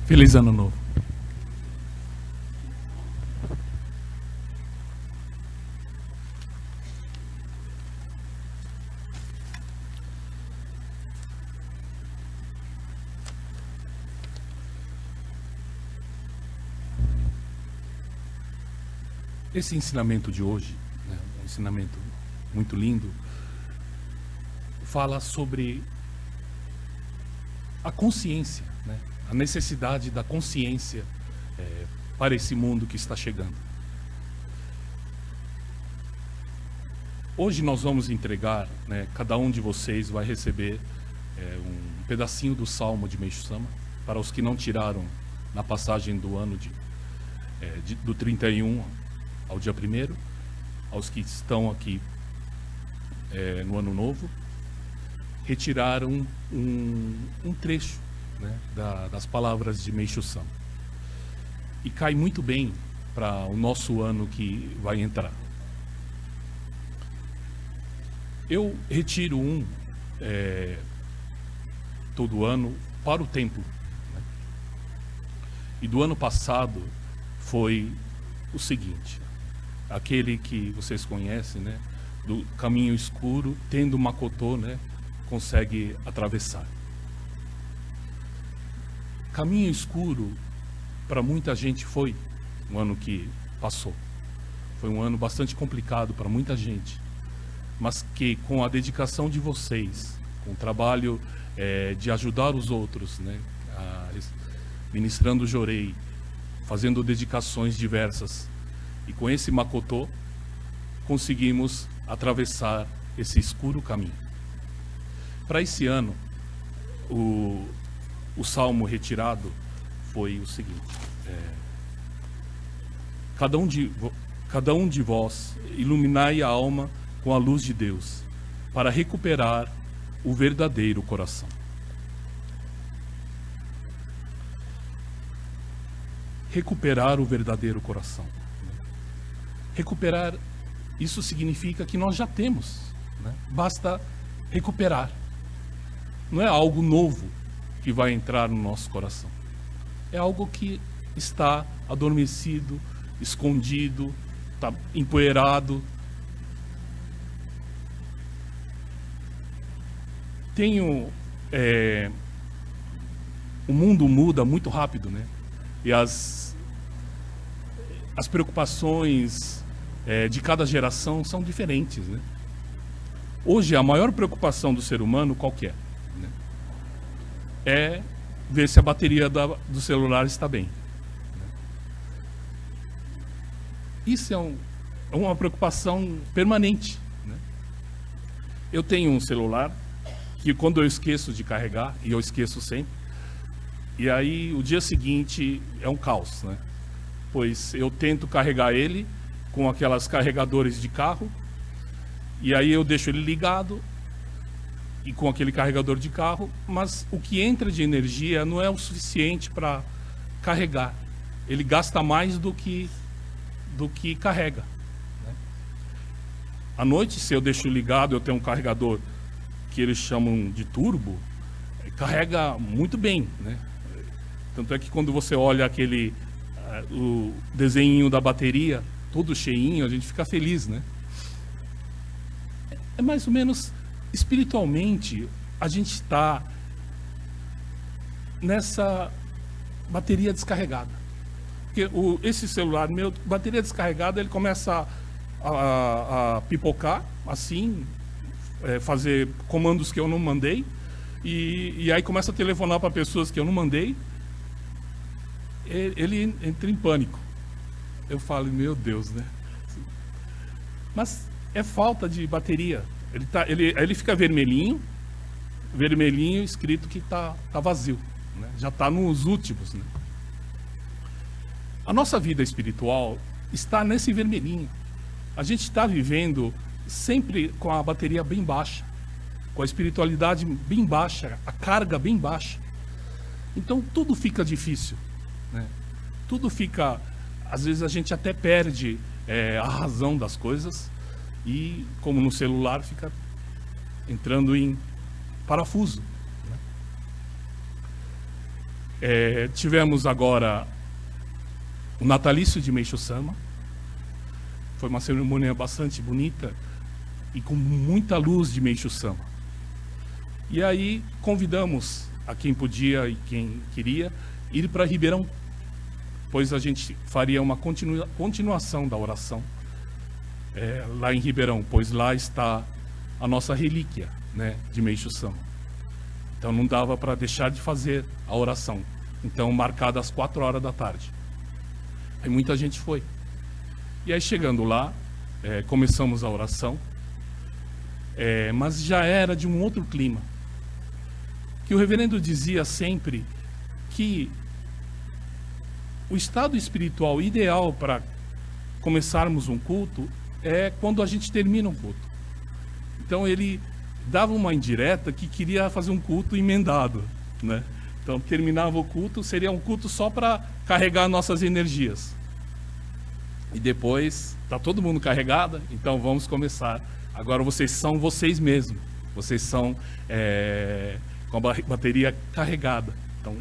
Feliz Ano Novo. Esse ensinamento de hoje, né, um ensinamento muito lindo, fala sobre a consciência, né, a necessidade da consciência para esse mundo que está chegando. Hoje nós vamos entregar, né, cada um de vocês vai receber um pedacinho do Salmo de Meixo Sama, para os que não tiraram na passagem do ano do 31 ao dia 1º, aos que estão aqui no Ano Novo, retiraram um trecho, né, das palavras de Meixo Sama. E cai muito bem para o nosso ano que vai entrar. Eu retiro todo ano para o templo, né? E do ano passado foi o seguinte: aquele que vocês conhecem, né, do caminho escuro, tendo Makotô, né, consegue atravessar. Caminho escuro para muita gente foi um ano que passou. Foi um ano bastante complicado para muita gente, mas que com a dedicação de vocês, com o trabalho de ajudar os outros, né, ministrando Jorei, fazendo dedicações diversas, e com esse Makotô conseguimos atravessar esse escuro caminho. Para esse ano, o salmo retirado foi o seguinte: cada um de vós iluminai a alma com a luz de Deus, para recuperar o verdadeiro coração. Recuperar o verdadeiro coração. Recuperar, isso significa que nós já temos, né? Basta recuperar. Não é algo novo que vai entrar no nosso coração. É algo que está adormecido, escondido, está empoeirado. O mundo muda muito rápido, né? E as preocupações de cada geração são diferentes, né? Hoje, a maior preocupação do ser humano, qual que é? Né? É ver se a bateria do celular está bem. Isso é uma preocupação permanente, né? Eu tenho um celular que, quando eu esqueço de carregar, e eu esqueço sempre, e aí o dia seguinte é um caos, né? Pois eu tento carregar ele com aquelas carregadores de carro, e aí eu deixo ele ligado e com aquele carregador de carro, mas o que entra de energia não é o suficiente para carregar. Ele gasta mais do que carrega, né? À noite, se eu deixo ligado, eu tenho um carregador que eles chamam de turbo, carrega muito bem, né? Tanto é que quando você olha o desenho da bateria todo cheinho, a gente fica feliz, né? É mais ou menos espiritualmente, a gente está nessa bateria descarregada. Porque esse celular meu, bateria descarregada, ele começa a pipocar, assim, fazer comandos que eu não mandei, e aí começa a telefonar para pessoas que eu não mandei. Ele entra em pânico. Eu falo, meu Deus, né? Mas é falta de bateria. Ele fica vermelhinho escrito que tá vazio, né? Já está nos últimos, né? A nossa vida espiritual está nesse vermelhinho. A gente está vivendo sempre com a bateria bem baixa, com a espiritualidade bem baixa, a carga bem baixa. Então tudo fica difícil, né? Tudo fica... Às vezes a gente até perde a razão das coisas, e como no celular fica entrando em parafuso, né? Tivemos agora o natalício de Meishu Sama. Foi uma cerimônia bastante bonita e com muita luz de Meishu Sama. E aí convidamos a quem podia e quem queria ir para Ribeirão, pois a gente faria uma continuação da oração lá em Ribeirão, pois lá está a nossa relíquia, né, de Meishu Sama. Então não dava para deixar de fazer a oração. Então, marcada às 4 horas da tarde. Aí muita gente foi. E aí chegando lá, começamos a oração, mas já era de um outro clima. Que o reverendo dizia sempre que o estado espiritual ideal para começarmos um culto é quando a gente termina um culto. Então ele dava uma indireta que queria fazer um culto emendado, né? Então terminava o culto, seria um culto só para carregar nossas energias. E depois, está todo mundo carregado, então vamos começar. Agora vocês são vocês mesmos, vocês são com a bateria carregada. Então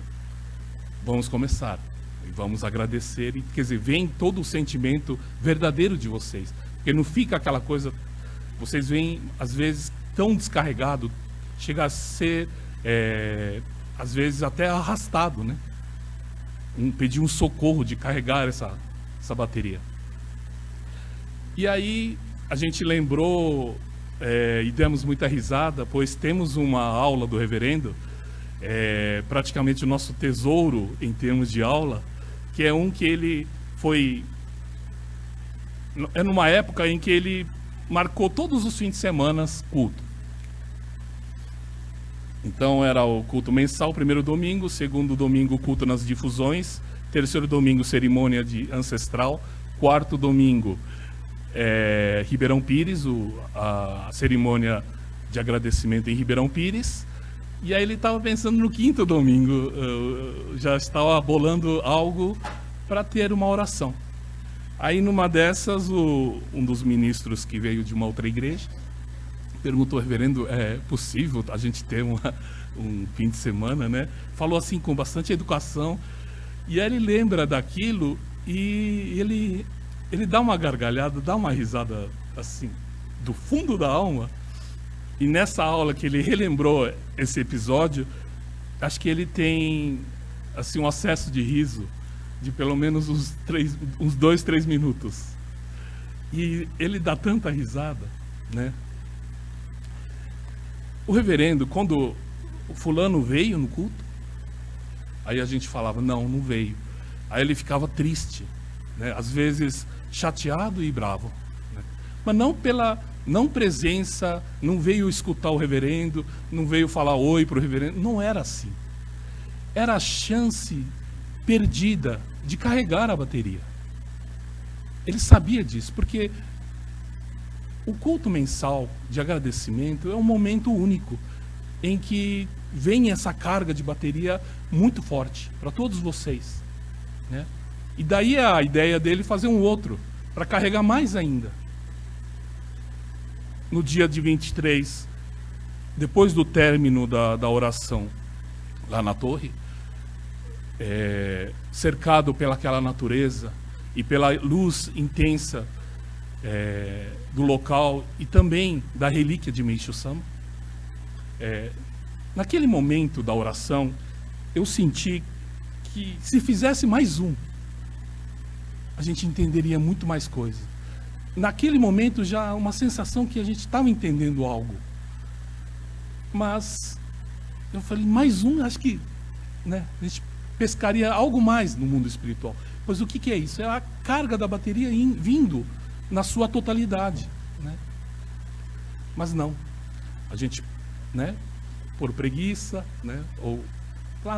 vamos começar e vamos agradecer, quer dizer, vem todo o sentimento verdadeiro de vocês, porque não fica aquela coisa, vocês vêm às vezes tão descarregado, chega a ser às vezes até arrastado, né? Pedir um socorro de carregar essa bateria. E aí a gente lembrou e demos muita risada, pois temos uma aula do reverendo, praticamente o nosso tesouro em termos de aula, que é um que ele foi... numa época em que ele marcou todos os fins de semana culto. Então era o culto mensal, primeiro domingo, segundo domingo culto nas difusões, terceiro domingo cerimônia ancestral, quarto domingo Ribeirão Pires, a cerimônia de agradecimento em Ribeirão Pires. E aí ele estava pensando no quinto domingo, já estava bolando algo para ter uma oração. Aí numa dessas, um dos ministros que veio de uma outra igreja perguntou: reverendo, é possível a gente ter um fim de semana, né? Falou assim com bastante educação, e aí ele lembra daquilo e ele dá uma gargalhada, dá uma risada assim, do fundo da alma. E nessa aula que ele relembrou esse episódio, acho que ele tem assim um acesso de riso de pelo menos uns 2, 3 minutos. E ele dá tanta risada, né? O reverendo, quando o fulano veio no culto, aí a gente falava: não veio. Aí ele ficava triste, né? Às vezes chateado e bravo, né? Mas não presença, não veio escutar o reverendo, não veio falar oi para o reverendo. Não era assim. Era a chance perdida de carregar a bateria. Ele sabia disso, porque o culto mensal de agradecimento é um momento único em que vem essa carga de bateria muito forte para todos vocês, né? E daí a ideia dele fazer um outro, para carregar mais ainda. No dia de 23, depois do término da oração lá na torre, cercado pelaquela natureza e pela luz intensa do local e também da relíquia de Meishu Sama, naquele momento da oração, eu senti que se fizesse mais a gente entenderia muito mais coisa. Naquele momento já uma sensação que a gente estava entendendo algo. Mas eu falei, mais acho que, né, a gente pescaria algo mais no mundo espiritual. Pois o que é isso? É a carga da bateria vindo na sua totalidade, né? Mas não. A gente, né, por preguiça, né, ou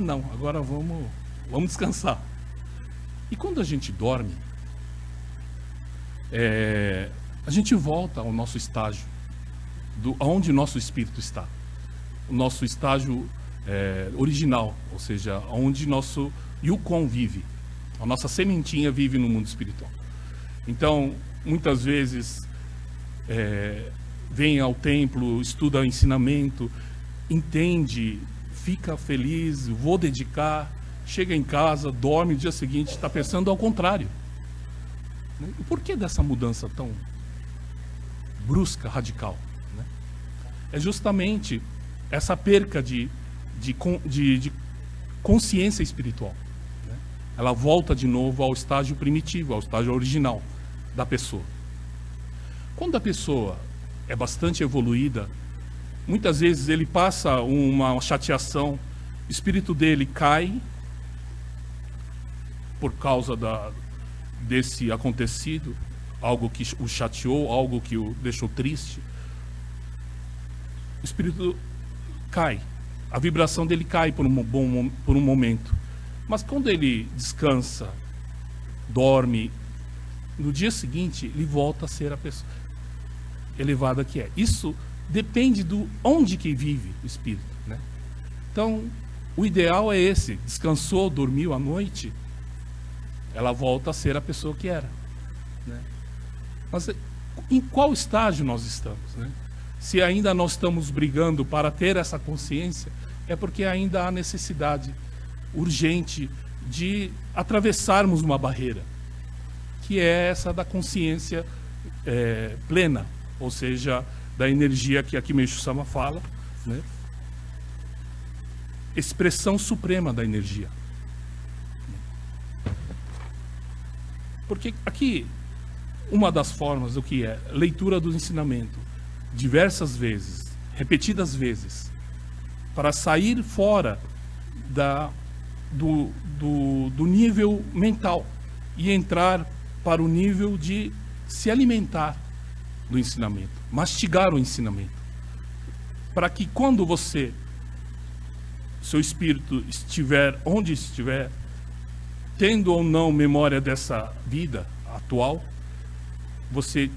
não, agora vamos descansar. E quando a gente dorme, a gente volta ao nosso estágio, aonde nosso espírito está. O nosso estágio original, ou seja, onde nosso Yukon vive. A nossa sementinha vive no mundo espiritual. Então, muitas vezes, vem ao templo, estuda o ensinamento, entende, fica feliz, vou dedicar, chega em casa, dorme, no dia seguinte está pensando ao contrário. E por que dessa mudança tão brusca, radical? É justamente essa perca de consciência espiritual. Ela volta de novo ao estágio primitivo, ao estágio original da pessoa. Quando a pessoa é bastante evoluída, muitas vezes ele passa uma chateação, o espírito dele cai por causa desse acontecido, algo que o chateou, algo que o deixou triste. O espírito cai, a vibração dele cai por um momento. Mas quando ele descansa, dorme, no dia seguinte ele volta a ser a pessoa elevada que é. Isso depende do onde que vive o espírito, né? Então, o ideal é esse: descansou, dormiu à noite, ela volta a ser a pessoa que era, né? Mas em qual estágio nós estamos, né? Se ainda nós estamos brigando para ter essa consciência, é porque ainda há necessidade urgente de atravessarmos uma barreira, que é essa da consciência plena, ou seja, da energia que aqui Meixo Sama fala, né? Expressão suprema da energia. Porque aqui, uma das formas, o que é? Leitura do ensinamento, diversas vezes, repetidas vezes, para sair fora do nível mental e entrar para o nível de se alimentar do ensinamento, mastigar o ensinamento, para que quando seu espírito estiver onde estiver, tendo ou não memória dessa vida atual, você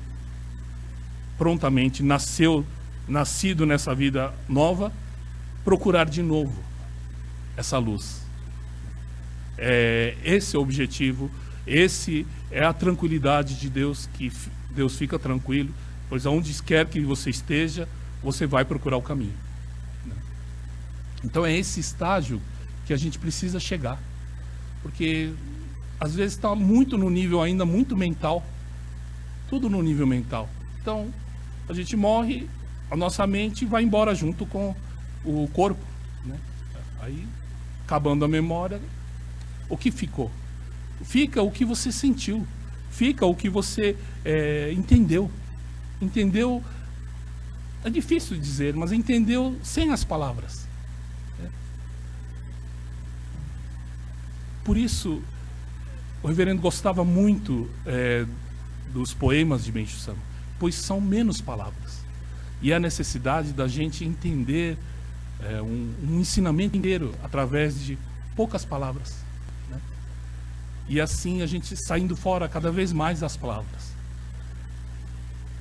prontamente nascido nessa vida nova, procurar de novo essa luz. Esse é o objetivo, esse é a tranquilidade de Deus, que Deus fica tranquilo, pois aonde quer que você esteja, você vai procurar o caminho. Então é esse estágio que a gente precisa chegar, porque às vezes está muito no nível ainda muito mental, tudo no nível mental. Então a gente morre, a nossa mente vai embora junto com o corpo, né? Aí, acabando a memória, o que ficou? Fica o que você sentiu, fica o que você entendeu. Entendeu, é difícil dizer, mas entendeu sem as palavras. Por isso, o reverendo gostava muito dos poemas de Meixo Sama, pois são menos palavras. E a necessidade da gente entender um ensinamento inteiro através de poucas palavras, né? E assim a gente saindo fora cada vez mais das palavras.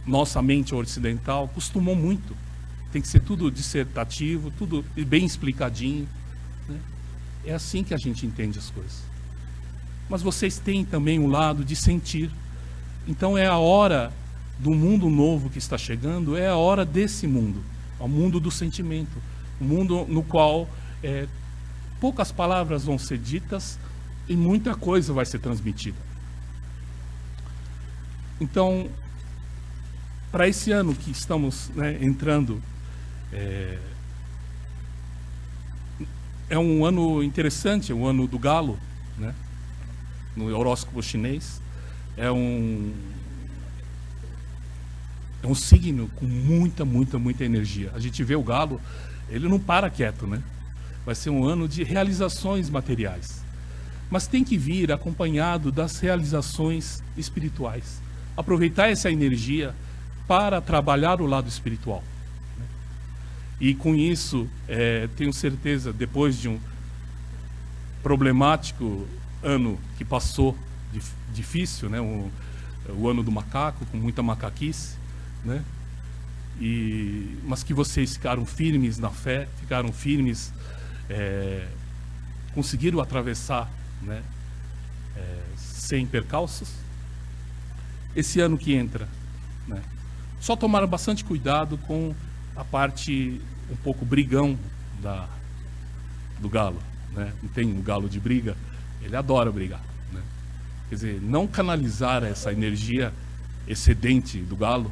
Nossa mente ocidental costumou muito, tem que ser tudo dissertativo, tudo bem explicadinho, né? É assim que a gente entende as coisas. Mas vocês têm também um lado de sentir. Então é a hora do mundo novo que está chegando, é a hora desse mundo, o mundo do sentimento, o mundo no qual poucas palavras vão ser ditas e muita coisa vai ser transmitida. Então, para esse ano que estamos, né, entrando, é um ano interessante, é o ano do galo, né? No horóscopo chinês. É um signo com muita energia. A gente vê o galo, ele não para quieto, né? Vai ser um ano de realizações materiais. Mas tem que vir acompanhado das realizações espirituais. Aproveitar essa energia para trabalhar o lado espiritual, né? E com isso, tenho certeza, depois de um problemático ano que passou, difícil, né? O ano do macaco, com muita macaquice, né? Mas que vocês ficaram firmes na fé, ficaram firmes, conseguiram atravessar, né? Sem percalços. Esse ano que entra, né? Só tomar bastante cuidado com a parte um pouco brigão do galo, né? Não tem um galo de briga, ele adora brigar, né? Quer dizer, não canalizar essa energia excedente do galo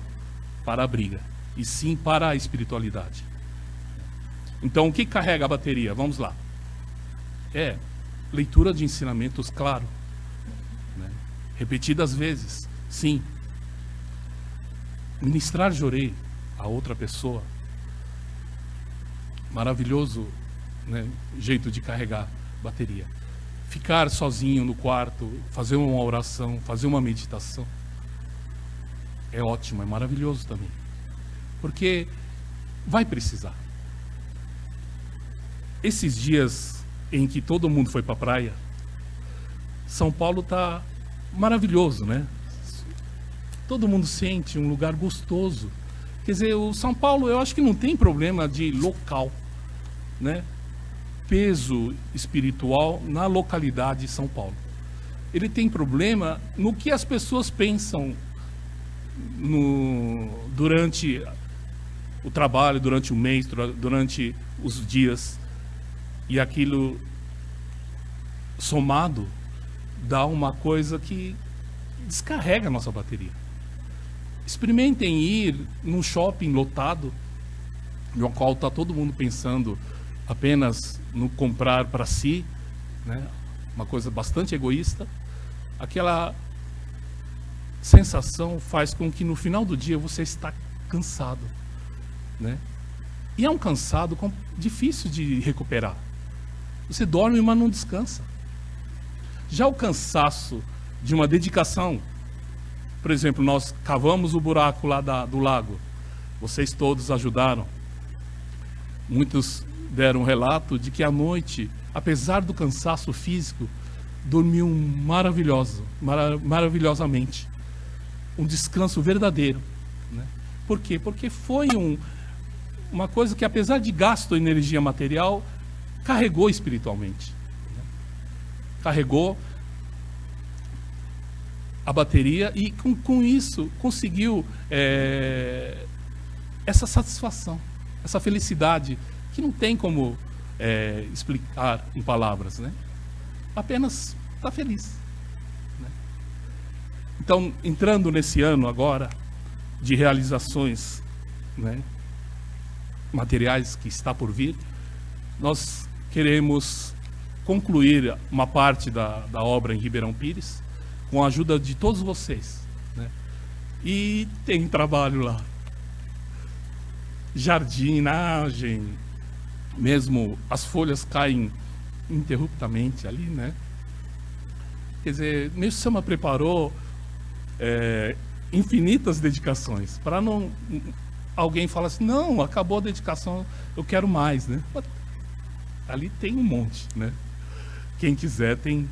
para a briga, e sim para a espiritualidade. Então, o que carrega a bateria? Vamos lá. É leitura de ensinamentos, claro, né? Repetidas vezes, sim. Ministrar jorei a outra pessoa, maravilhoso, né, jeito de carregar bateria. Ficar sozinho no quarto, fazer uma oração, fazer uma meditação, é ótimo, é maravilhoso também, porque vai precisar. Esses dias em que todo mundo foi para a praia, São Paulo está maravilhoso, né? Todo mundo sente um lugar gostoso. Quer dizer, o São Paulo, eu acho que não tem problema de local, né? Peso espiritual na localidade de São Paulo. Ele tem problema no que as pessoas pensam durante o trabalho, durante o mês, durante os dias. E aquilo somado dá uma coisa que descarrega a nossa bateria. Experimentem ir num shopping lotado, no qual está todo mundo pensando apenas no comprar para si, né? Uma coisa bastante egoísta. Aquela sensação faz com que no final do dia você está cansado, né? E é um cansado difícil de recuperar. Você dorme, mas não descansa. Já o cansaço de uma dedicação, por exemplo, nós cavamos o buraco lá do lago, vocês todos ajudaram. Muitos deram um relato de que à noite, apesar do cansaço físico, dormiam maravilhosamente. Um descanso verdadeiro, né? Por quê? Porque foi uma coisa que, apesar de gasto de energia material, carregou espiritualmente, né? Carregou a bateria e com isso conseguiu essa satisfação, essa felicidade que não tem como explicar em palavras, né? Apenas está feliz, né? Então, entrando nesse ano agora de realizações, né, materiais que está por vir, nós queremos concluir uma parte da obra em Ribeirão Pires com a ajuda de todos vocês, né? E tem trabalho lá. Jardinagem, mesmo as folhas caem interruptamente ali, né? Quer dizer, Meixo Sama preparou infinitas dedicações para não alguém falar assim, não, acabou a dedicação, eu quero mais, né? Ali tem um monte, né? Quem quiser tem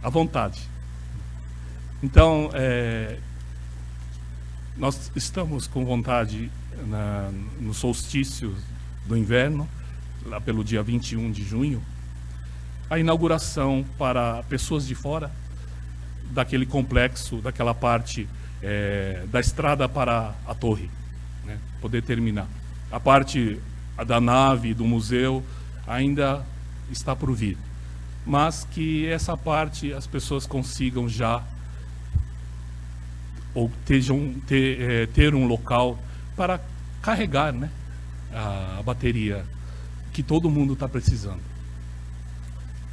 à vontade. Então, nós estamos com vontade no solstício do inverno, lá pelo dia 21 de junho, a inauguração para pessoas de fora daquele complexo, daquela parte da estrada para a torre, né? Poder terminar. A parte da nave, do museu, ainda está por vir. Mas que essa parte as pessoas consigam já ou ter um local para carregar, né, a bateria que todo mundo está precisando.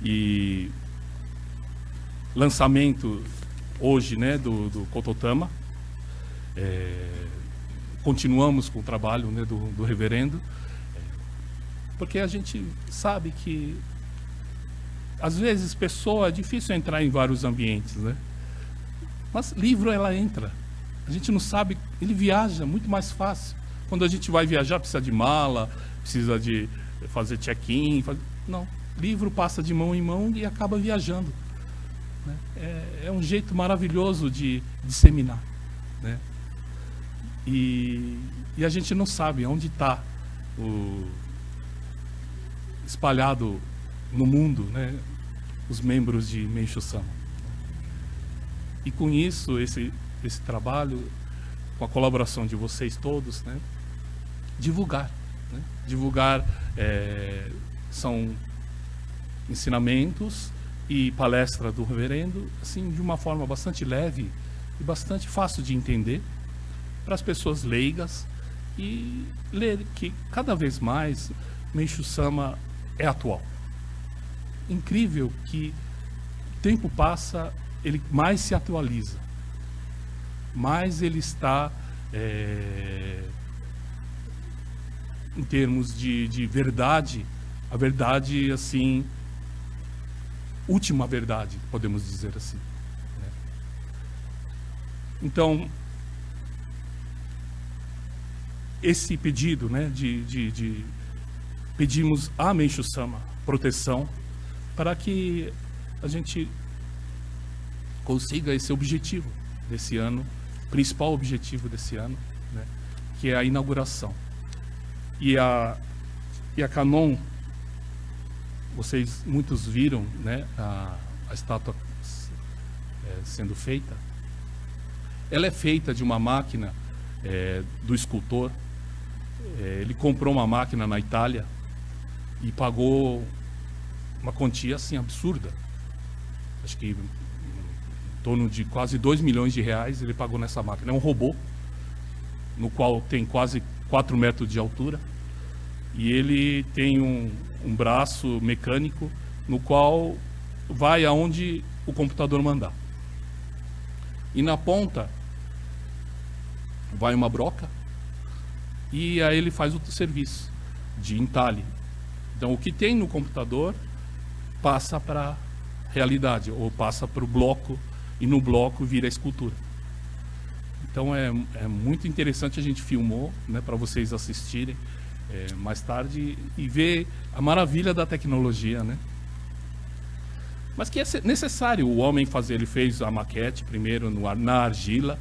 E lançamento hoje, né, do Kototama. Continuamos com o trabalho, né, do reverendo, porque a gente sabe que às vezes é difícil entrar em vários ambientes, né? Mas livro ela entra. A gente não sabe, ele viaja muito mais fácil. Quando a gente vai viajar precisa de mala, precisa de fazer check-in, não, livro passa de mão em mão e acaba viajando, né? É um jeito maravilhoso de disseminar, né? E a gente não sabe onde está espalhado no mundo, né, os membros de Meixo Sama. E com isso, esse trabalho, com a colaboração de vocês todos, né, divulgar, né? Divulgar são ensinamentos e palestra do reverendo, assim, de uma forma bastante leve e bastante fácil de entender para as pessoas leigas, e ler que cada vez mais Meishu Sama é atual. Incrível que o tempo passa, ele mais se atualiza, mais ele está em termos de verdade, a verdade assim, última verdade, podemos dizer assim, né? Então, esse pedido, né, pedimos a Meishu Sama proteção para que a gente consiga esse objetivo desse ano, principal objetivo desse ano, né, que é a inauguração. E a Canon, vocês muitos viram, né, a estátua sendo feita. Ela é feita de uma máquina do escultor. Ele comprou uma máquina na Itália e pagou uma quantia assim absurda. Acho que em torno de quase 2 milhões de reais ele pagou nessa máquina. É um robô, no qual tem quase 4 metros de altura. E ele tem um braço mecânico, no qual vai aonde o computador mandar. E na ponta vai uma broca, e aí ele faz o serviço de entalhe. Então o que tem no computador passa para a realidade, ou passa para o bloco, e no bloco vira a escultura. Então é muito interessante, a gente filmou, né, para vocês assistirem mais tarde e ver a maravilha da tecnologia, né? Mas que é necessário o homem fazer. Ele fez a maquete primeiro na argila,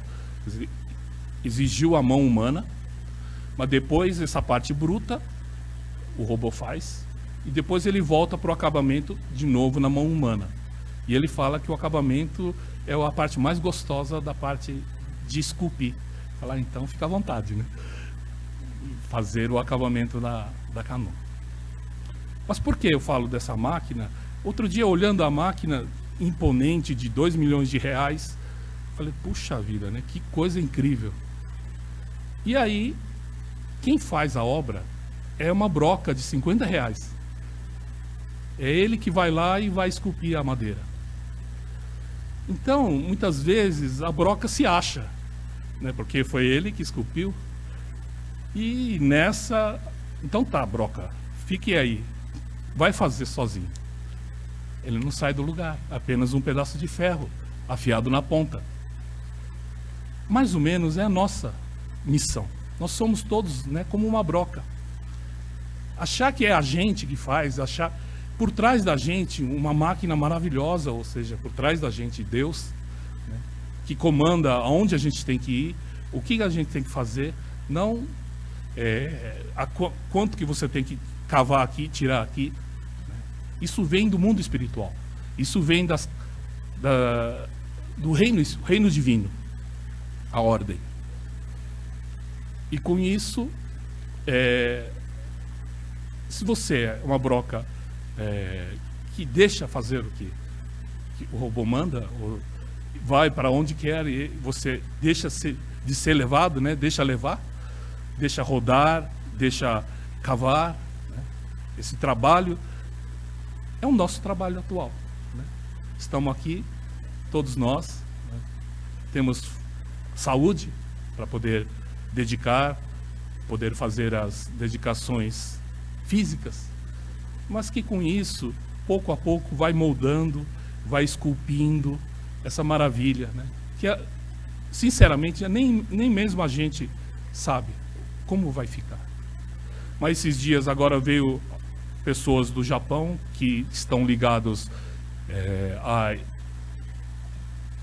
exigiu a mão humana, mas depois essa parte bruta o robô faz, e depois ele volta para o acabamento de novo na mão humana. E ele fala que o acabamento é a parte mais gostosa da parte de esculpir. Falar, então fica à vontade, né? Fazer o acabamento da Canon. Mas por que eu falo dessa máquina? Outro dia, olhando a máquina imponente de 2 milhões de reais, falei, puxa vida, né? Que coisa incrível. E aí, quem faz a obra é uma broca de 50 reais. É ele que vai lá e vai esculpir a madeira. Então, muitas vezes, a broca se acha, né? Porque foi ele que esculpiu. E nessa, então tá, broca, fique aí, vai fazer sozinho. Ele não sai do lugar, apenas um pedaço de ferro afiado na ponta. Mais ou menos é a nossa missão. Nós somos todos, né, como uma broca. Achar que é a gente que faz, achar por trás da gente uma máquina maravilhosa, ou seja, por trás da gente Deus, né, que comanda aonde a gente tem que ir, o que a gente tem que fazer, não quanto que você tem que cavar aqui, tirar aqui, né? Isso vem do mundo espiritual. Isso vem do reino divino, a ordem. E com isso, se você é uma broca que deixa fazer o que o robô manda, ou vai para onde quer, e você deixa de ser levado, né? Deixa levar, deixa rodar, deixa cavar, né? Esse trabalho é o nosso trabalho atual, né? Estamos aqui, todos nós, né? Temos saúde para poder dedicar, poder fazer as dedicações físicas, mas que com isso, pouco a pouco, vai moldando, vai esculpindo essa maravilha, né? Que, sinceramente, nem mesmo a gente sabe como vai ficar. Mas esses dias agora veio pessoas do Japão que estão ligados à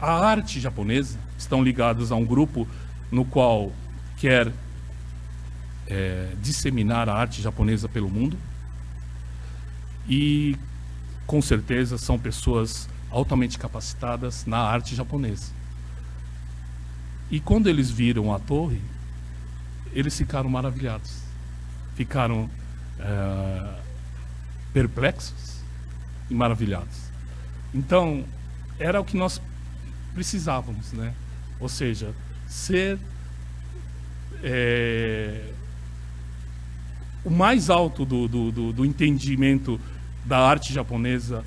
arte japonesa, estão ligados a um grupo no qual quer disseminar a arte japonesa pelo mundo, e com certeza são pessoas altamente capacitadas na arte japonesa. E quando eles viram a torre, eles ficaram maravilhados, ficaram perplexos, e maravilhados. Então, era o que nós precisávamos, né? Ou seja, ser o mais alto do entendimento da arte japonesa,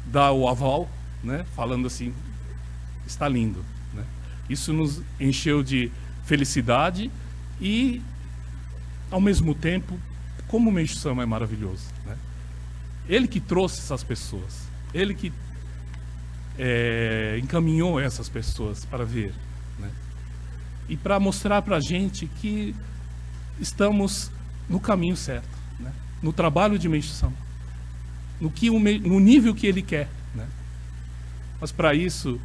dar o aval, né? Falando assim, está lindo, né? Isso nos encheu de felicidade e, ao mesmo tempo, como o Meishu Sama é maravilhoso, né? Ele que trouxe essas pessoas, ele que encaminhou essas pessoas para ver, né? E para mostrar para a gente que estamos no caminho certo, né? No trabalho de Meishu Sama, no nível que ele quer, né? Mas para isso,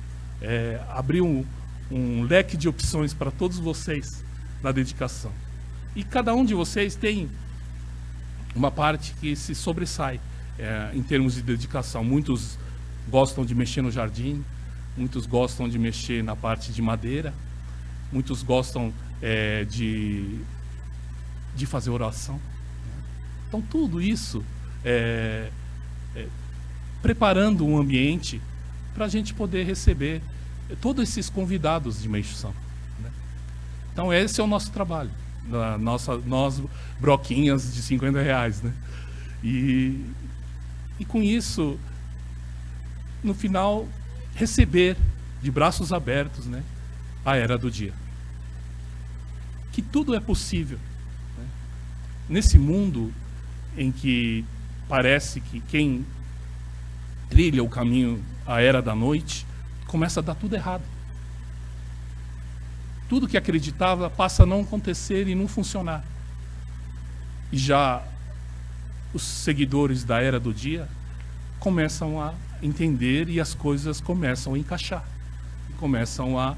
abriu um leque de opções para todos vocês na dedicação. E cada um de vocês tem uma parte que se sobressai em termos de dedicação. Muitos gostam de mexer no jardim, muitos gostam de mexer na parte de madeira, muitos gostam de fazer oração, né? Então tudo isso preparando um ambiente para a gente poder receber todos esses convidados de Meishu Sama, né? Então esse é o nosso trabalho, nós broquinhas de R$50, né? E com isso, no final, receber de braços abertos, né, a era do dia. Que tudo é possível, né? Nesse mundo em que parece que quem trilha o caminho, a era da noite, começa a dar tudo errado. Tudo que acreditava passa a não acontecer e não funcionar. E já os seguidores da era do dia começam a entender e as coisas começam a encaixar. Começam a,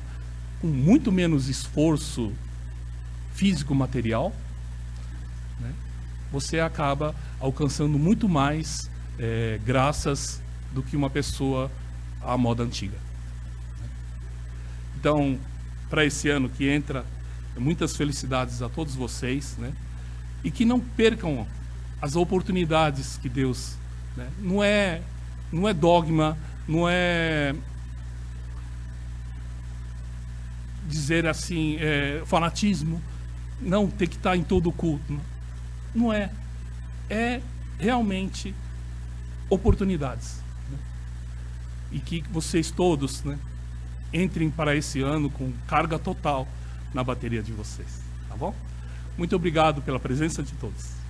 com muito menos esforço físico, material, né, você acaba alcançando muito mais graças do que uma pessoa à moda antiga. Então, para esse ano que entra, muitas felicidades a todos vocês, né? E que não percam as oportunidades que Deus, né? Não é dogma, não é dizer assim, fanatismo, não ter que estar em todo o culto. Não é. É realmente oportunidades, né? E que vocês todos, né, entrem para esse ano com carga total na bateria de vocês, tá bom? Muito obrigado pela presença de todos.